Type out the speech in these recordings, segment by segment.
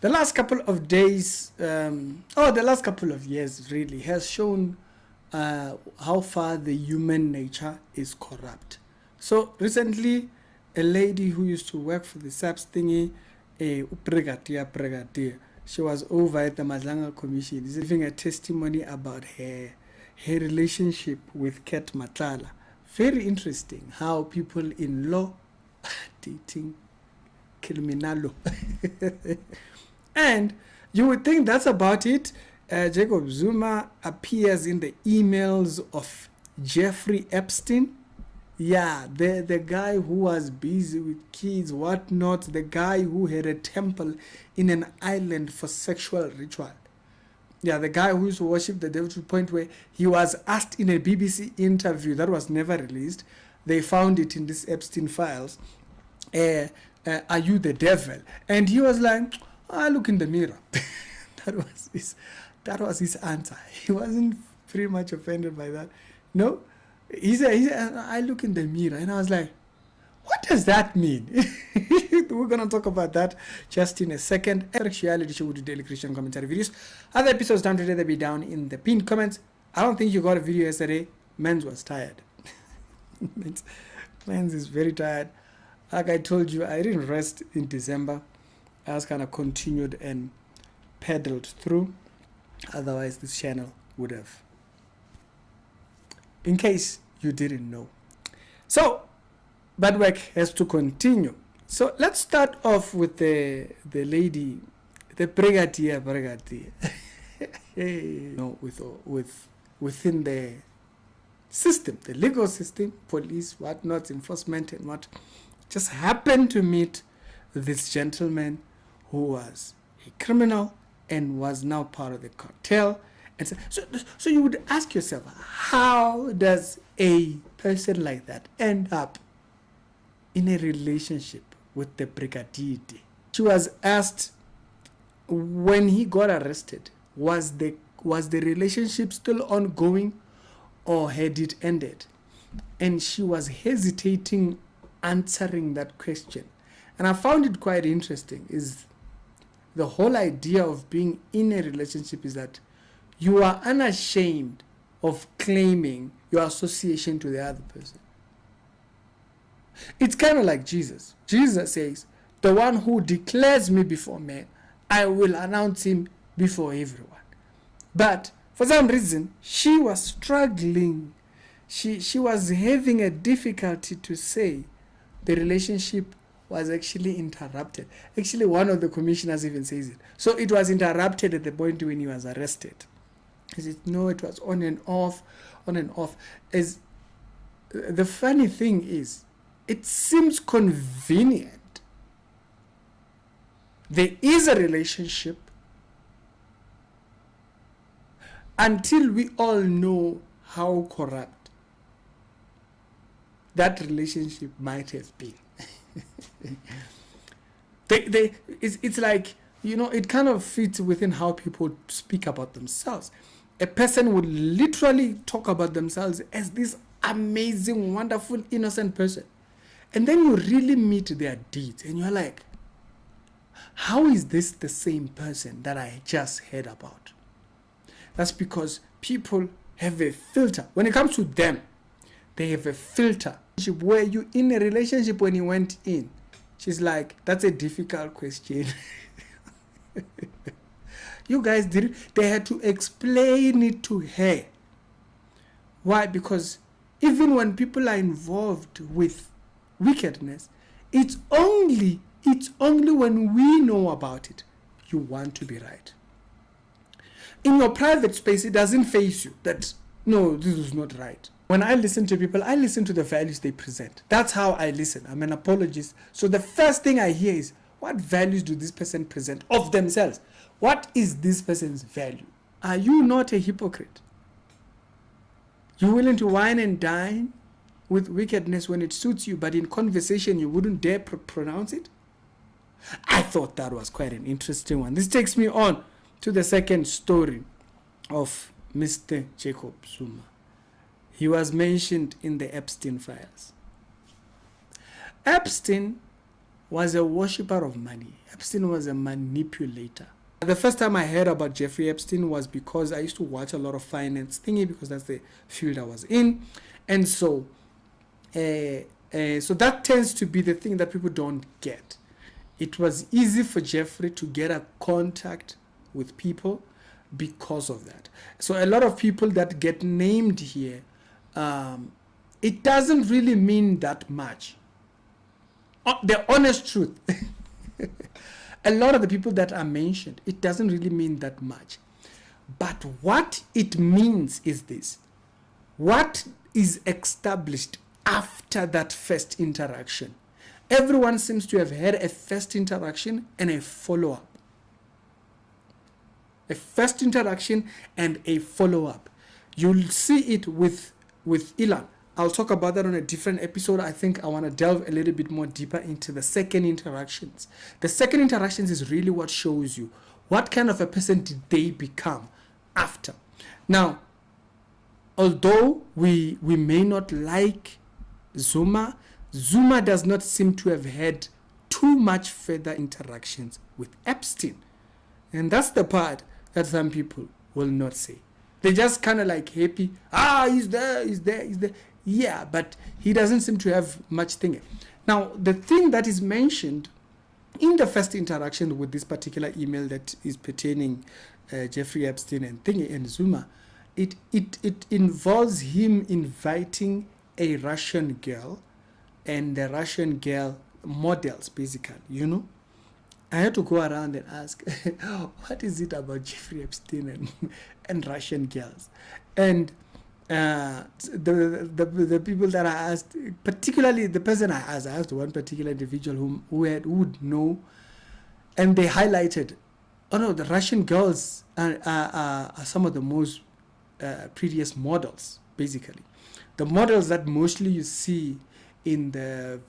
the last couple of days, the last couple of years really, has shown how far the human nature is corrupt. So recently, a lady who used to work for the SAPS thingy, she was over at the Matlala Commission, giving a testimony about her relationship with Cat Matlala. Very interesting how people in law dating criminal. And you would think that's about it. Jacob Zuma appears in the emails of Jeffrey Epstein. Yeah, the guy who was busy with kids, whatnot, the guy who had a temple in an island for sexual ritual. Yeah, the guy who used to worship the devil to the point where he was asked in a BBC interview that was never released. They found it in these Epstein files. Are you the devil? And he was like, I look in the mirror. That was his answer. He wasn't pretty much offended by that. No, he said, I look in the mirror. And I was like, what does that mean? We're going to talk about that just in a second. Sexuality show with daily Christian commentary videos. Other episodes down today, they'll be down in the pinned comments. I don't think you got a video yesterday. Men's was tired. Men's is very tired. Like I told you, I didn't rest in December. I just kind of continued and pedaled through. Otherwise, this channel would have. In case you didn't know. So, bad work has to continue. So, let's start off with the lady, the brigadier. Within the system, the legal system, police, whatnot, enforcement and what, just happened to meet this gentleman who was a criminal and was now part of the cartel. And so you would ask yourself, how does a person like that end up in a relationship with the brigadier? She was asked when he got arrested, was the relationship still ongoing or had it ended? And she was hesitating answering that question. And I found it quite interesting, is the whole idea of being in a relationship is that you are unashamed of claiming your association to the other person. It's kind of like Jesus. Jesus says, the one who declares me before men, I will announce him before everyone. But for some reason, she was struggling. She was having a difficulty to say the relationship was actually interrupted. Actually, one of the commissioners even says it. So it was interrupted at the point when he was arrested. He said, no, it was on and off. As the funny thing is, it seems convenient. There is a relationship until we all know how corrupt that relationship might have been. It's like, it kind of fits within how people speak about themselves. A person would literally talk about themselves as this amazing, wonderful, innocent person. And then you really meet their deeds and you're like, how is this the same person that I just heard about? That's because people have a filter. When it comes to them, they have a filter. Were you in a relationship when you went in? She's like, that's a difficult question. You guys they had to explain it to her. Why? Because even when people are involved with wickedness, it's only when we know about it, you want to be right. In your private space, it doesn't face you that, no, this is not right. When I listen to people, I listen to the values they present. That's how I listen. I'm an apologist. So the first thing I hear is, what values do this person present of themselves? What is this person's value? Are you not a hypocrite? You're willing to wine and dine with wickedness when it suits you, but in conversation you wouldn't dare pronounce it? I thought that was quite an interesting one. This takes me on to the second story of Mr. Jacob Zuma. He was mentioned in the Epstein files. Epstein was a worshipper of money. Epstein was a manipulator. The first time I heard about Jeffrey Epstein was because I used to watch a lot of finance thingy because that's the field I was in. And so that tends to be the thing that people don't get. It was easy for Jeffrey to get a contact with people because of that. So a lot of people that get named here, it doesn't really mean that much. The honest truth. A lot of the people that are mentioned, it doesn't really mean that much. But what it means is this. What is established after that first interaction? Everyone seems to have had a first interaction and a follow-up. A first interaction and a follow-up. You'll see it with Elon. I'll talk about that on a different episode. I think I want to delve a little bit more deeper into the second interactions. The second interactions is really what shows you what kind of a person did they become after. Now, although we may not like Zuma does not seem to have had too much further interactions with Epstein. And that's the part that some people will not say. They just kind of like happy. He's there. Yeah, but he doesn't seem to have much thinking. Now, the thing that is mentioned in the first interaction with this particular email that is pertaining Jeffrey Epstein and Zuma, it involves him inviting a Russian girl and the Russian girl models, basically, you know. I had to go around and ask, what is it about Jeffrey Epstein and Russian girls? And the people that I asked, particularly the person I asked one particular individual who would know, and they highlighted, oh no, the Russian girls are some of the most prettiest models, basically. The models that mostly you see in the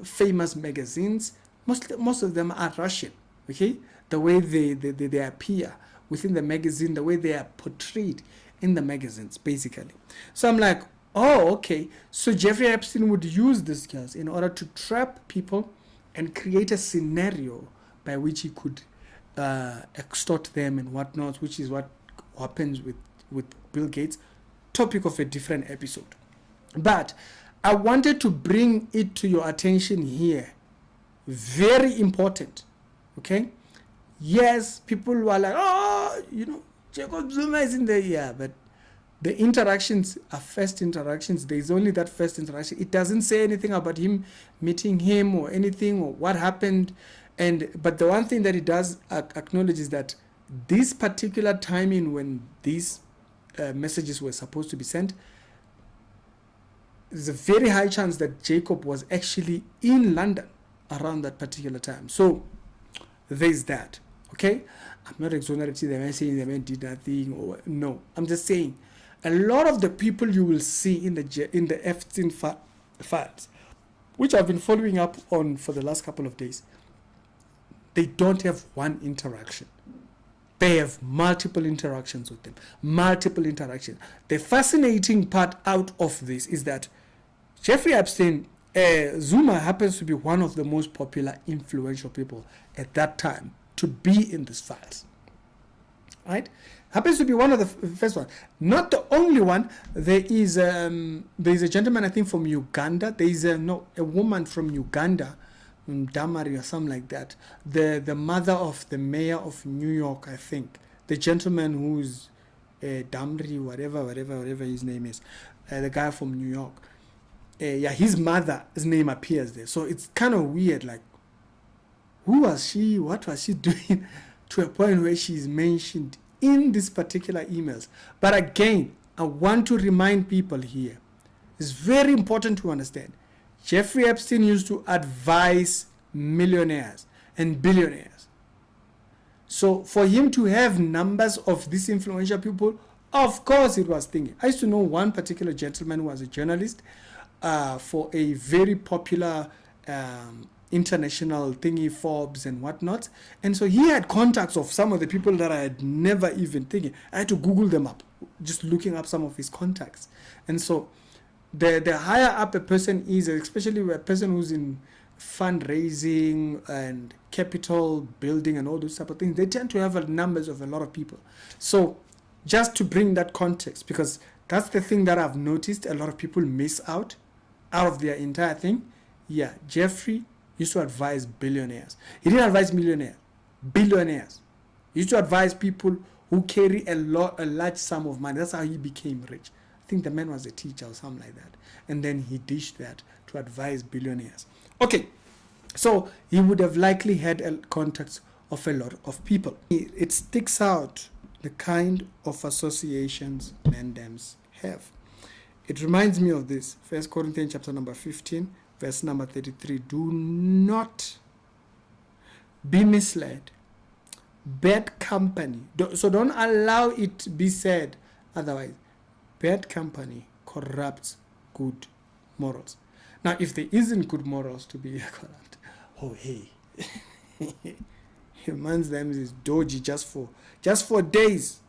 famous magazines, most of them are Russian, okay? The way they appear within the magazine, the way they are portrayed in the magazines, basically. So I'm like, oh, okay. So Jeffrey Epstein would use these girls in order to trap people and create a scenario by which he could extort them and whatnot, which is what happens with Bill Gates. Topic of a different episode. But I wanted to bring it to your attention here. Very important. Okay? Yes, people were like, oh, you know, Jacob Zuma is in there. Yeah, but the interactions are first interactions. There is only that first interaction. It doesn't say anything about him meeting him or anything or what happened. But the one thing that it does acknowledge is that this particular timing when these messages were supposed to be sent, there's a very high chance that Jacob was actually in London around that particular time. So there's that. Okay? I'm not exonerating them and saying the man did nothing or no. I'm just saying a lot of the people you will see in the Epstein files, which I've been following up on for the last couple of days, they don't have one interaction. They have multiple interactions with them. Multiple interactions. The fascinating part out of this is that Jeffrey Epstein, Zuma happens to be one of the most popular, influential people at that time to be in these files. Right? Happens to be one of the first ones. Not the only one. There is a gentleman, I think, from Uganda. There is a woman from Uganda, Damari or something like that. The mother of the mayor of New York, I think. The gentleman who's Damri, whatever his name is. The guy from New York. His mother's name appears there. So it's kind of weird, like, who was she? What was she doing to a point where she's mentioned in these particular emails? But again, I want to remind people here, it's very important to understand, Jeffrey Epstein used to advise millionaires and billionaires. So for him to have numbers of these influential people, of course it was thinking. I used to know one particular gentleman who was a journalist for a very popular international thingy, Forbes and whatnot. And so he had contacts of some of the people that I had never even thinking. I had to Google them up, just looking up some of his contacts. And so the higher up a person is, especially a person who's in fundraising and capital building and all those type of things, they tend to have numbers of a lot of people. So just to bring that context, because that's the thing that I've noticed a lot of people miss out of their entire thing. Yeah, Jeffrey used to advise billionaires. He didn't advise millionaires, billionaires. He used to advise people who carry a large sum of money. That's how he became rich. I think the man was a teacher or something like that. And then he dished that to advise billionaires. Okay, so he would have likely had contacts of a lot of people. It sticks out the kind of associations Mendems have. It reminds me of this, 1 Corinthians chapter number 15, verse number 33. Do not be misled. Bad company. So don't allow it to be said otherwise. Bad company corrupts good morals. Now, if there isn't good morals to be corrupt, oh hey, man's them is dodgy just for days,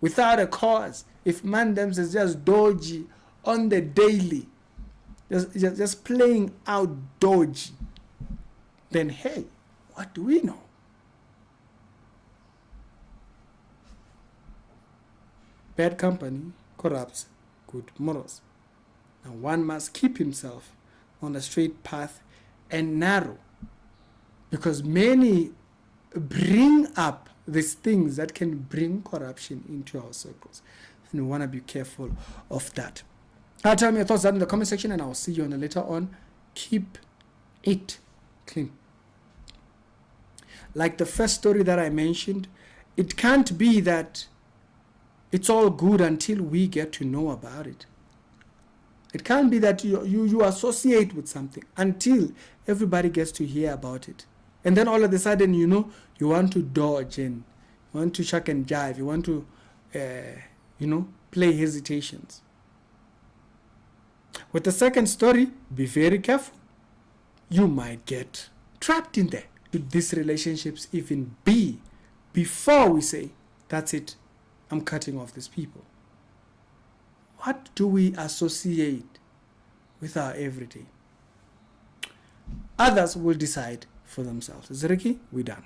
without a cause. If man them is just dodgy on the daily, just playing out dodgy, then hey, what do we know? Bad company corrupts good morals. Now one must keep himself on the straight path and narrow, because many bring up these things that can bring corruption into our circles, and we want to be careful of that. Tell me your thoughts down in the comment section, and I'll see you on the later on. Keep it clean. Like the first story that I mentioned, it can't be that it's all good until we get to know about it. It can't be that you associate with something until everybody gets to hear about it. And then all of a sudden, you want to dodge and you want to shuck and jive. You want to, play hesitations. With the second story, be very careful. You might get trapped in there. Should these relationships even be before we say, that's it, I'm cutting off these people? What do we associate with our everyday? Others will decide for themselves. Zeriki, we're done.